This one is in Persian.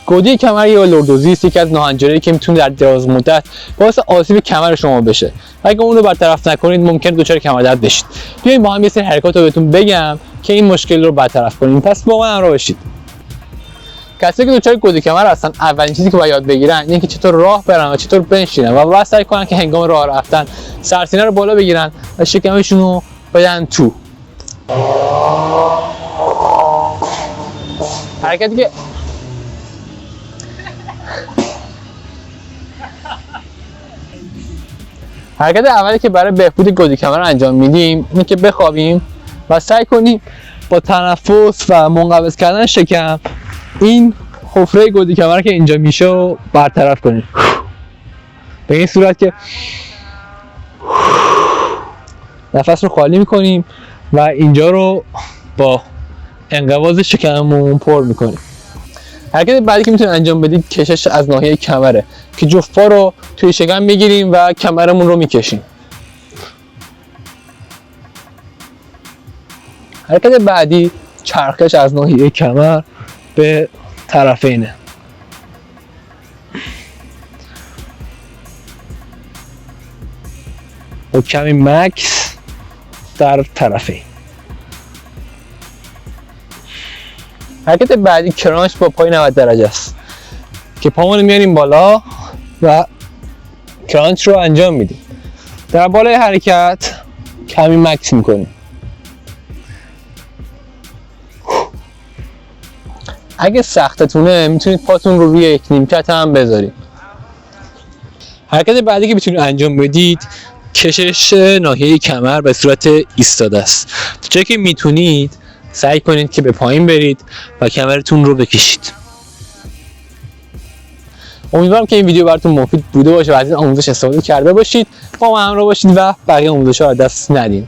گودی کمر یا لوردوزیست یکی از ناهنجاریه که میتونه در دراز مدت باعث آسیب کمر شما بشه. اگه اون رو برطرف نکنید ممکنه دچار کمردرد بشید. بیاین با هم یه سری حرکات رو بهتون بگم که این مشکل رو برطرف کنیم. پس با من همراه باشید. کسایی که دچار گودی کمر هستن اولین چیزی که باید یاد بگیرن اینه که چطور راه برن و چطور بنشینن و باید سعی کنن که هنگام راه رفتن سرسینه رو بالا بگیرن و شکمشون رو بدن تو. حرکتی که حرکت اولی که برای بهبود گودی کمر انجام میدیم اینه که بخوابیم و سعی کنیم با تنفس و منقبض کردن شکم این حفره گودی کمر که اینجا میشه رو برطرف کنیم. به این صورت که نفس رو خالی میکنیم و اینجا رو با انقباض شکممون پر میکنیم. حرکت بعدی که میتونید انجام بدید کشش از ناحیه کمره که جفت پا رو توی شکم میگیریم و کمرمون رو میکشیم. حرکت بعدی چرخش از ناحیه کمر به طرفینه. با کمی مکس در طرفین. حرکت بعدی کرانچ با پای 90 درجه است که پامون رو میاریم بالا و کرانچ رو انجام میدیم. در بالای حرکت کمی مکس میکنیم. اگه سختتونه میتونید پاتون رو روی یک نیمکت هم بذارید. حرکت بعدی که میتونید انجام بدید کشش ناحیه کمر به صورت ایستاده است. جایی که میتونید سعی کنید که به پایین برید و کمرتون رو بکشید. امیدوارم که این ویدیو براتون مفید بوده باشه و از این آموزش استفاده کرده باشید. با من همراه باشید و بقیه آموزش‌ها رو دست ندید.